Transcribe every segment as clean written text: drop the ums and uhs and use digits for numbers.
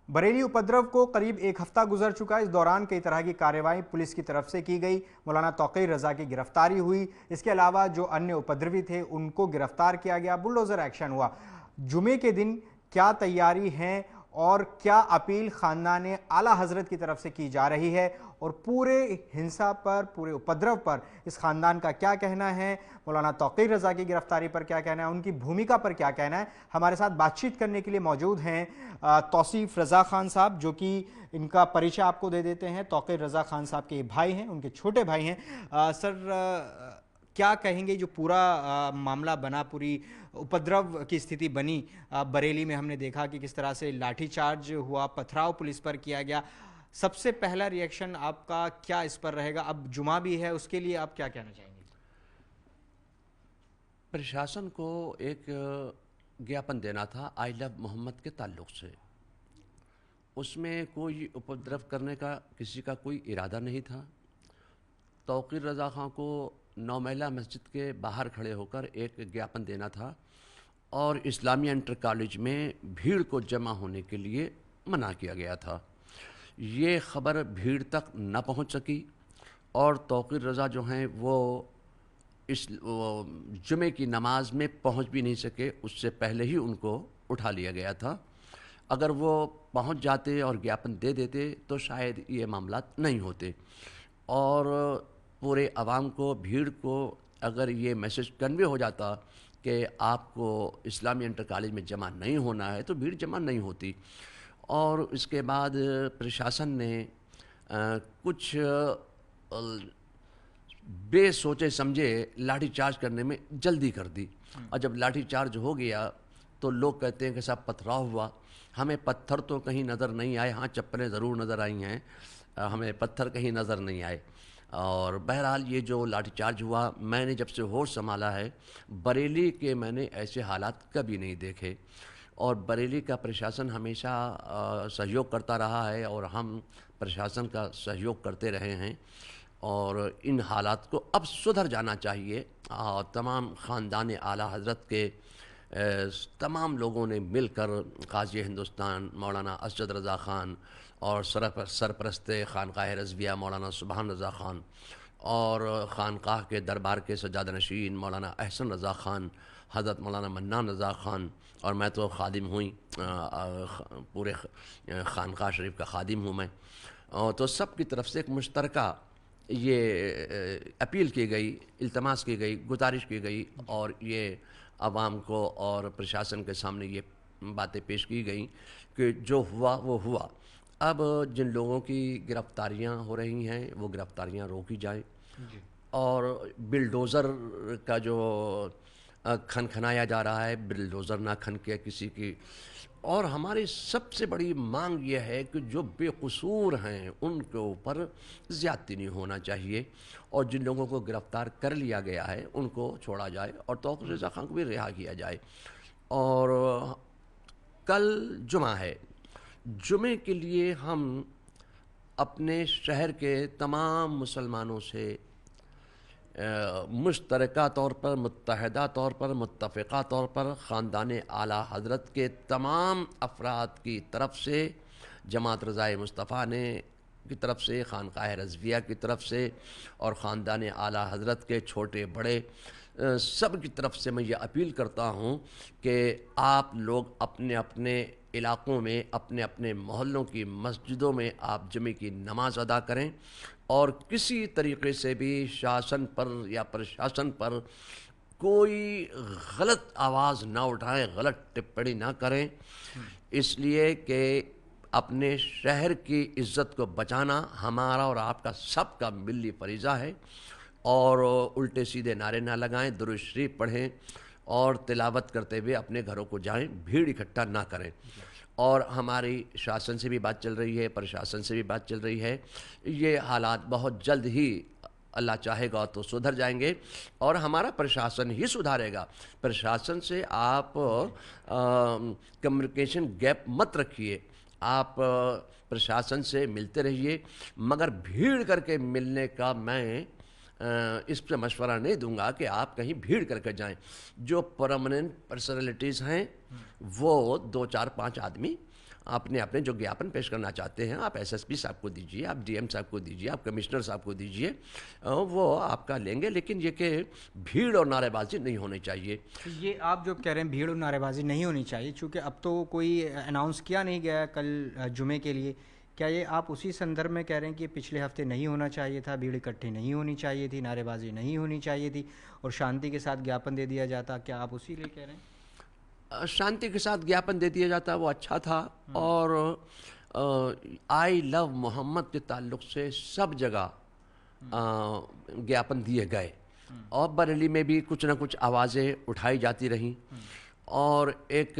बरेली उपद्रव को करीब एक हफ्ता गुजर चुका। इस दौरान कई तरह की कार्रवाई पुलिस की तरफ से की गई। मौलाना तौक़ीर रज़ा की गिरफ्तारी हुई। इसके अलावा जो अन्य उपद्रवी थे उनको गिरफ्तार किया गया। बुलडोज़र एक्शन हुआ। जुमे के दिन क्या तैयारी है और क्या अपील खानदान आला हजरत की तरफ से की जा रही है और पूरे हिंसा पर, पूरे उपद्रव पर इस खानदान का क्या कहना है, मौलाना तौक़ीर रज़ा की गिरफ्तारी पर क्या कहना है, उनकी भूमिका पर क्या कहना है, हमारे साथ बातचीत करने के लिए मौजूद हैं तौसीफ रज़ा खान साहब, जो कि इनका परिचय आपको दे देते हैं। तौक़ीर रज़ा खान साहब के भाई हैं, उनके छोटे भाई हैं। सर, क्या कहेंगे जो पूरा मामला बना, पूरी उपद्रव की स्थिति बनी बरेली में? हमने देखा कि किस तरह से लाठीचार्ज हुआ, पथराव पुलिस पर किया गया। सबसे पहला रिएक्शन आपका क्या इस पर रहेगा? अब जुमा भी है, उसके लिए आप क्या कहना चाहेंगे? प्रशासन को एक ज्ञापन देना था आई लव मोहम्मद के ताल्लुक से। उसमें कोई उपद्रव करने का किसी का कोई इरादा नहीं था। तौक़ीर रज़ा खां को नौमेला मस्जिद के बाहर खड़े होकर एक ज्ञापन देना था और इस्लामिया इंटर कॉलेज में भीड़ को जमा होने के लिए मना किया गया था। ये ख़बर भीड़ तक न पहुंच सकी और तौक़ीर रज़ा जो हैं वो जुमे की नमाज में पहुंच भी नहीं सके। उससे पहले ही उनको उठा लिया गया था। अगर वो पहुंच जाते और ज्ञापन दे देते तो शायद ये मामला नहीं होते और पूरे आवाम को, भीड़ को अगर ये मैसेज कन्वे हो जाता कि आपको इस्लामिया इंटर कॉलेज में जमा नहीं होना है तो भीड़ जमा नहीं होती। और इसके बाद प्रशासन ने कुछ बेसोचे समझे लाठीचार्ज करने में जल्दी कर दी और जब लाठीचार्ज हो गया तो लोग कहते हैं कि साहब पथराव हुआ। हमें पत्थर तो कहीं नज़र नहीं आए, हाँ चप्पलें ज़रूर नज़र आई हैं, हमें पत्थर कहीं नज़र नहीं आए। और बहरहाल ये जो लाठीचार्ज हुआ, मैंने जब से होश संभाला है बरेली के मैंने ऐसे हालात कभी नहीं देखे और बरेली का प्रशासन हमेशा सहयोग करता रहा है और हम प्रशासन का सहयोग करते रहे हैं और इन हालात को अब सुधर जाना चाहिए। और तमाम ख़ानदान आला हज़रत के तमाम लोगों ने मिलकर काज़ी हिंदुस्तान मौलाना असद रज़ा ख़ान और सरपरस्त खानकाह रज़विया मौलाना सुबहान रज़ा ख़ान और खानकाह के दरबार के सज्जाद नशीन मौलाना अहसन रज़ा ख़ान, हज़रत मौलाना मन्नान रज़ा ख़ान और मैं तो खादिम हुई, पूरे खानकाह शरीफ का खादिम हूँ मैं। तो सब की तरफ से एक मुश्तरका ये अपील की गई, इल्तमास की गई, गुजारिश की गई और ये आवाम को और प्रशासन के सामने ये बातें पेश की गई कि जो हुआ वो हुआ। अब जिन लोगों की गिरफ्तारियां हो रही हैं वो गिरफ्तारियां रोकी जाएं और बिलडोज़र का जो खनखनाया जा रहा है, बिलडोज़र ना खनके किसी की। और हमारी सबसे बड़ी मांग यह है कि जो बेकसूर हैं उनके ऊपर ज़्यादती नहीं होना चाहिए और जिन लोगों को गिरफ़्तार कर लिया गया है उनको छोड़ा जाए और तौक़ीर रज़ा खान को भी रिहा किया जाए। और कल जुमा है, जुमे के लिए हम अपने शहर के तमाम मुसलमानों से मुश्तरका तौर पर, मुत्तहदा तौर पर, मुत्तफ़िक़ा तौर पर ख़ानदान आला हज़रत के तमाम अफराद की तरफ से, जमात रज़ाए मुस्तफ़ा ने की तरफ से, खानकाह रज़विया की तरफ से और ख़ानदान आला हज़रत के छोटे बड़े सब की तरफ से मैं ये अपील करता हूँ कि आप लोग अपने अपने इलाक़ों में, अपने अपने मोहल्लों की मस्जिदों में आप जुमे की नमाज़ अदा करें और किसी तरीक़े से भी शासन पर या प्रशासन पर कोई गलत आवाज़ ना उठाएं, गलत टिप्पणी ना करें, इसलिए कि अपने शहर की इज़्ज़त को बचाना हमारा और आपका सबका मिली फरीज़ा है। और उल्टे सीधे नारे ना लगाएं, दुरूद शरीफ पढ़ें और तिलावत करते हुए अपने घरों को जाएं, भीड़ इकट्ठा ना करें। और हमारी शासन से भी बात चल रही है, प्रशासन से भी बात चल रही है, ये हालात बहुत जल्द ही अल्लाह चाहेगा तो सुधर जाएंगे और हमारा प्रशासन ही सुधारेगा। प्रशासन से आप कम्युनिकेशन गैप मत रखिए, आप प्रशासन से मिलते रहिए, मगर भीड़ करके मिलने का मैं इस पर मशवरा नहीं दूंगा कि आप कहीं भीड़ करके जाएं। जो परमानेंट पर्सनैलिटीज़ हैं वो 2 4 5 आदमी अपने अपने जो ज्ञापन पेश करना चाहते हैं आप एसएसपी साहब को दीजिए, आप डीएम साहब को दीजिए, आप कमिश्नर साहब को दीजिए, वो आपका लेंगे। लेकिन ये कि भीड़ और नारेबाजी नहीं होनी चाहिए। तो ये आप जो कह रहे हैं भीड़ और नारेबाजी नहीं होनी चाहिए, चूँकि अब तो कोई अनाउंस किया नहीं गया है कल जुमे के लिए, क्या ये आप उसी संदर्भ में कह रहे हैं कि पिछले हफ्ते नहीं होना चाहिए था, भीड़ इकट्ठी नहीं होनी चाहिए थी, नारेबाजी नहीं होनी चाहिए थी और शांति के साथ ज्ञापन दे दिया जाता, क्या आप उसी लिए कह रहे हैं? शांति के साथ ज्ञापन दे दिया जाता, वो अच्छा था। और आई लव मोहम्मद के ताल्लुक से सब जगह ज्ञापन दिए गए और बरेली में भी कुछ ना कुछ आवाज़ें उठाई जाती रहीं और एक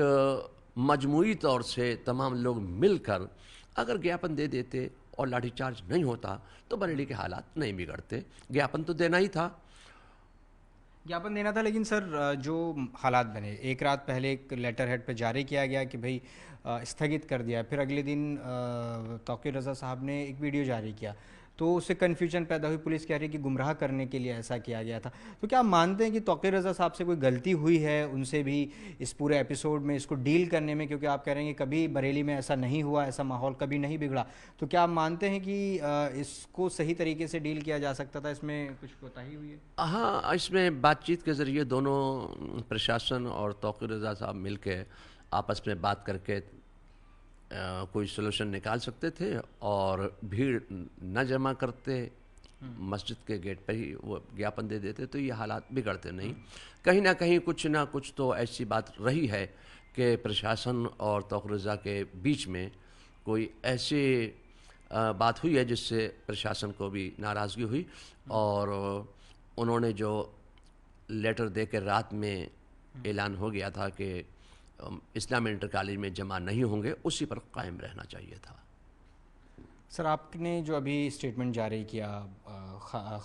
मजमूई तौर से तमाम लोग मिलकर अगर ज्ञापन दे देते और लाठीचार्ज नहीं होता तो बरेली के हालात नहीं बिगड़ते। ज्ञापन तो देना ही था। ज्ञापन देना था, लेकिन सर जो हालात बने, एक रात पहले एक लेटर हेड पे जारी किया गया कि भाई स्थगित कर दिया, फिर अगले दिन तौकीर रज़ा साहब ने एक वीडियो जारी किया, तो उससे कन्फ्यूजन पैदा हुई, पुलिस कह रही है कि गुमराह करने के लिए ऐसा किया गया था। तो क्या आप मानते हैं कि तौकीर रज़ा साहब से कोई गलती हुई है उनसे भी इस पूरे एपिसोड में इसको डील करने में, क्योंकि आप कह रहे हैं कि कभी बरेली में ऐसा नहीं हुआ, ऐसा माहौल कभी नहीं बिगड़ा, तो क्या आप मानते हैं कि इसको सही तरीके से डील किया जा सकता था, इसमें कुछ कोताही हुई है? हाँ, इसमें बातचीत के ज़रिए दोनों प्रशासन और तौकीर रज़ा साहब मिल के आपस में बात करके कोई सलूशन निकाल सकते थे और भीड़ न जमा करते, मस्जिद के गेट पर ही वो ज्ञापन दे देते तो ये हालात बिगड़ते नहीं। कहीं ना कुछ तो ऐसी बात रही है कि प्रशासन और तौकीर रज़ा के बीच में कोई ऐसी बात हुई है जिससे प्रशासन को भी नाराज़गी हुई और उन्होंने जो लेटर दे के रात में ऐलान हो गया था कि इस्लामी इंटर कॉलेज में जमा नहीं होंगे, उसी पर कायम रहना चाहिए था। सर, आपने जो अभी स्टेटमेंट जारी किया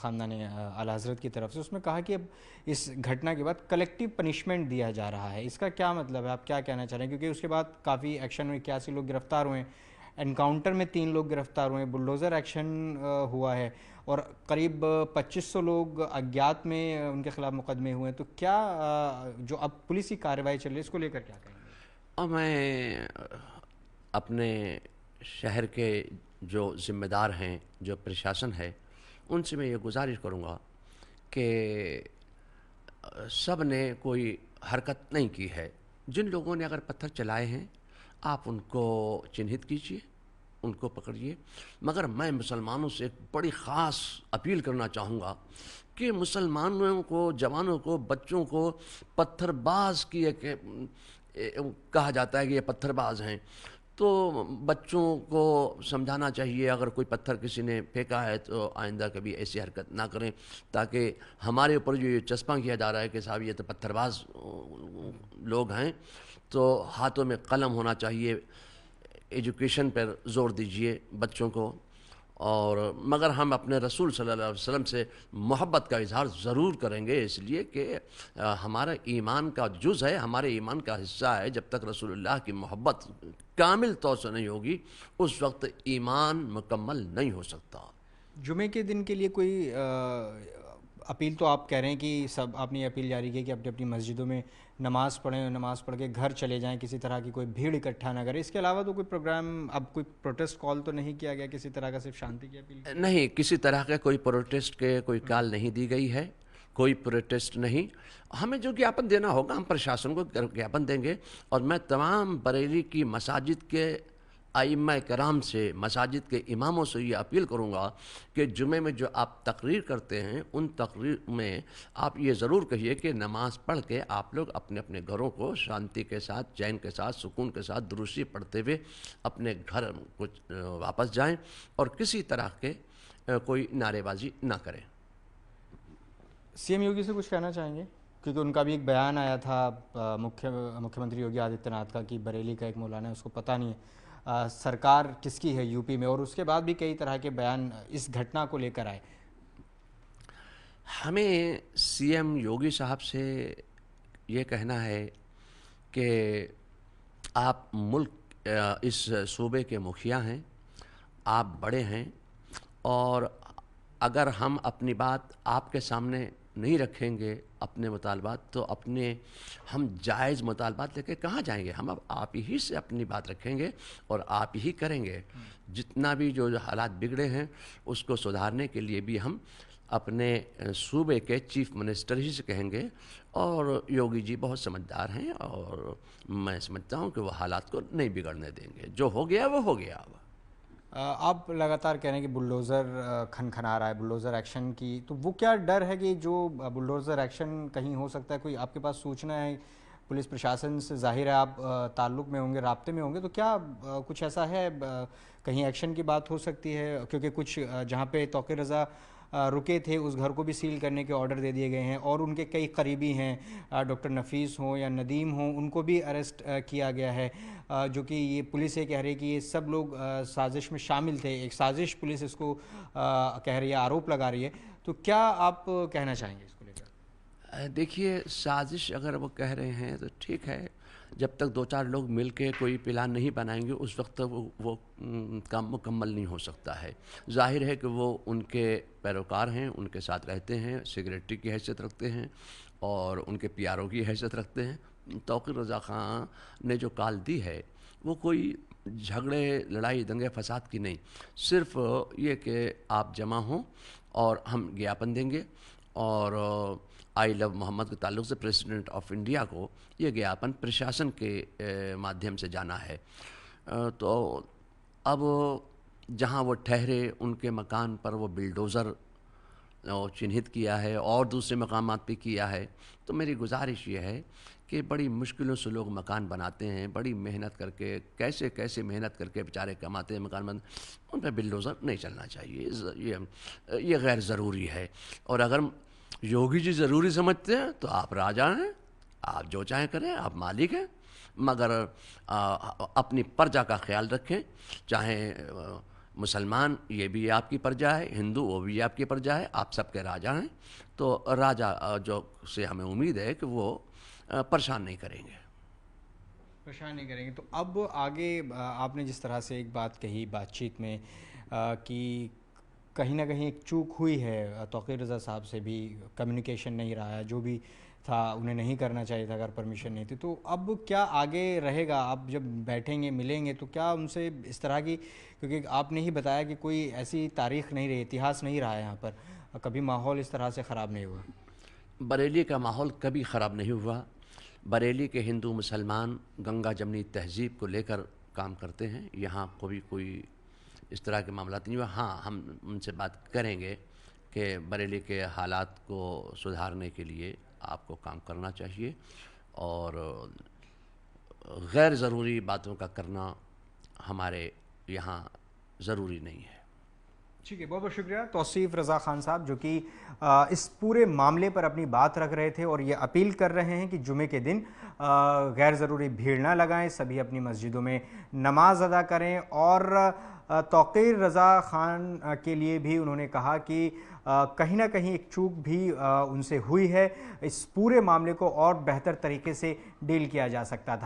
ख़ानदान आला हज़रत की तरफ से, उसमें कहा कि अब इस घटना के बाद कलेक्टिव पनिशमेंट दिया जा रहा है, इसका क्या मतलब है, आप क्या कहना चाह रहे हैं? क्योंकि उसके बाद काफ़ी एक्शन में 81 लोग गिरफ्तार हुए, एनकाउंटर में 3 लोग गिरफ्तार हुए, बुलडोज़र एक्शन हुआ है और करीब 2500 लोग अज्ञात में उनके खिलाफ मुकदमे हुए हैं। तो क्या जो अब पुलिस की कार्रवाई चल रही है, इसको लेकर क्या कहेंगे? और मैं अपने शहर के जो ज़िम्मेदार हैं, जो प्रशासन है, उनसे मैं ये गुजारिश करूँगा कि सब ने कोई हरकत नहीं की है। जिन लोगों ने अगर पत्थर चलाए हैं आप उनको चिन्हित कीजिए, उनको पकड़िए, मगर मैं मुसलमानों से एक बड़ी ख़ास अपील करना चाहूँगा कि मुसलमानों को, जवानों को, बच्चों को पत्थरबाज की कहा जाता है कि ये पत्थरबाज हैं, तो बच्चों को समझाना चाहिए अगर कोई पत्थर किसी ने फेंका है तो आइंदा कभी ऐसी हरकत ना करें, ताकि हमारे ऊपर जो ये चस्पा किया जा रहा है कि साहब ये तो पत्थरबाज लोग हैं, तो हाथों में कलम होना चाहिए। एजुकेशन पर ज़ोर दीजिए बच्चों को। और मगर हम अपने रसूल सल्लल्लाहु अलैहि वसल्लम से मोहब्बत का इजहार ज़रूर करेंगे, इसलिए कि हमारा ईमान का जुज़ है, हमारे ईमान का हिस्सा है। जब तक रसूलुल्लाह की मोहब्बत कामिल तौर से नहीं होगी उस वक्त ईमान मुकम्मल नहीं हो सकता। जुमे के दिन के लिए कोई अपील, तो आप कह रहे हैं कि सब आपने ये अपील जारी की कि अपनी अपनी मस्जिदों में नमाज़ पढ़ें, नमाज़ पढ़ के घर चले जाएं, किसी तरह की कोई भीड़ इकट्ठा ना करें। इसके अलावा तो कोई प्रोग्राम, अब कोई प्रोटेस्ट कॉल तो नहीं किया गया किसी तरह का, सिर्फ शांति की अपील? नहीं, किसी तरह का कोई प्रोटेस्ट के कोई कॉल नहीं दी गई है, कोई प्रोटेस्ट नहीं। हमें जो ज्ञापन देना होगा हम प्रशासन को ज्ञापन देंगे। और मैं तमाम बरेली की मसाजिद के आइम्मा कराम से, मसाजिद के इमामों से ये अपील करूँगा कि जुमे में जो आप तकरीर करते हैं उन तकरीर में आप ये ज़रूर कहिए कि नमाज़ पढ़ के आप लोग अपने अपने घरों को शांति के साथ, चैन के साथ, सुकून के साथ दुरूसी पढ़ते हुए अपने घर को वापस जाएं और किसी तरह के कोई नारेबाजी ना करें। सीएम योगी से कुछ कहना चाहेंगे? क्योंकि उनका भी एक बयान आया था मुख्यमंत्री योगी आदित्यनाथ का कि बरेली का एक मौलाना है, उसको पता नहीं है सरकार किसकी है यूपी में, और उसके बाद भी कई तरह के बयान इस घटना को लेकर आए। हमें सीएम योगी साहब से ये कहना है कि आप मुल्क इस सूबे के मुखिया हैं, आप बड़े हैं, और अगर हम अपनी बात आपके सामने नहीं रखेंगे अपने मुतालबात, तो अपने हम जायज़ मुतालबात लेके कहाँ जाएंगे? हम अब आप ही से अपनी बात रखेंगे और आप ही करेंगे। जितना भी जो हालात बिगड़े हैं उसको सुधारने के लिए भी हम अपने सूबे के चीफ मिनिस्टर ही से कहेंगे। और योगी जी बहुत समझदार हैं और मैं समझता हूँ कि वो हालात को नहीं बिगड़ने देंगे। जो हो गया वो हो गया। अब आप लगातार कह रहे हैं कि बुलडोज़र खनखना रहा है, बुलडोज़र एक्शन की, तो वो क्या डर है कि जो बुलडोज़र एक्शन कहीं हो सकता है? कोई आपके पास सूचना है पुलिस प्रशासन से? ज़ाहिर है आप ताल्लुक़ में होंगे, राब्ते में होंगे, तो क्या कुछ ऐसा है कहीं एक्शन की बात हो सकती है? क्योंकि कुछ जहाँ पे तौक़ीर रज़ा रुके थे उस घर को भी सील करने के ऑर्डर दे दिए गए हैं और उनके कई करीबी हैं, डॉक्टर नफ़ीस हों या नदीम हों, उनको भी अरेस्ट किया गया है, जो कि ये पुलिस ये कह रही है कि ये सब लोग साजिश में शामिल थे। एक साजिश पुलिस इसको कह रही है, आरोप लगा रही है। तो क्या आप कहना चाहेंगे इसको लेकर? देखिए, साजिश अगर वो कह रहे हैं तो ठीक है। जब तक दो चार लोग मिल के कोई प्लान नहीं बनाएंगे उस वक्त तक वो काम मुकम्मल नहीं हो सकता है। जाहिर है कि वो उनके पैरोकार हैं, उनके साथ रहते हैं, सेक्रेटरी की हैसियत रखते हैं और उनके पीआरओ की हैसियत रखते हैं। तौक़ीर रज़ा ख़ान ने जो कॉल दी है वो कोई झगड़े, लड़ाई, दंगे फसाद की नहीं, सिर्फ़ ये कि आप जमा हों और हम ज्ञापन देंगे। और आई लव मोहम्मद के ताल्लुक़ से प्रेसिडेंट ऑफ इंडिया को ये ज्ञापन प्रशासन के माध्यम से जाना है। तो अब जहाँ वो ठहरे उनके मकान पर वो बिल्डोज़र चिन्हित किया है और दूसरे मकामात पे किया है। तो मेरी गुजारिश ये है कि बड़ी मुश्किलों से लोग मकान बनाते हैं, बड़ी मेहनत करके, कैसे कैसे मेहनत करके बेचारे कमाते हैं मकान बन, उन पर बिल्डोज़र नहीं चलना चाहिए। ये गैर ज़रूरी है। और अगर योगी जी ज़रूरी समझते हैं तो आप राजा हैं, आप जो चाहें करें, आप मालिक हैं, मगर अपनी प्रजा का ख्याल रखें। चाहे मुसलमान ये भी आपकी प्रजा है, हिंदू वो भी आपकी प्रजा है, आप सबके राजा हैं। तो राजा जो से हमें उम्मीद है कि वो परेशान नहीं करेंगे। परेशान नहीं करेंगे। तो अब आगे आपने जिस तरह से एक बात कही बातचीत में कि कहीं ना कहीं एक चूक हुई है, तौक़ीर रज़ा साहब से भी कम्युनिकेशन नहीं रहा है, जो भी था उन्हें नहीं करना चाहिए था अगर परमिशन नहीं थी। तो अब क्या आगे रहेगा? आप जब बैठेंगे, मिलेंगे, तो क्या उनसे इस तरह की, क्योंकि आपने ही बताया कि कोई ऐसी तारीख़ नहीं रही, इतिहास नहीं रहा है यहाँ पर, कभी माहौल इस तरह से ख़राब नहीं हुआ? बरेली का माहौल कभी ख़राब नहीं हुआ। बरेली के हिंदू मुसलमान गंगा जमनी तहज़ीब को लेकर काम करते हैं। यहाँ कोई इस तरह के मामला नहीं हुआ। हाँ, हम उनसे बात करेंगे कि बरेली के हालात को सुधारने के लिए आपको काम करना चाहिए और गैर ज़रूरी बातों का करना हमारे यहाँ ज़रूरी नहीं है। ठीक है, बहुत बहुत शुक्रिया तौसीफ़ रज़ा ख़ान साहब, जो कि इस पूरे मामले पर अपनी बात रख रहे थे और ये अपील कर रहे हैं कि जुमे के दिन गैर ज़रूरी भीड़ ना लगाएं, सभी अपनी मस्जिदों में नमाज अदा करें। और तौक़ीर रज़ा ख़ान के लिए भी उन्होंने कहा कि कहीं ना कहीं एक चूक भी उनसे हुई है, इस पूरे मामले को और बेहतर तरीके से डील किया जा सकता था।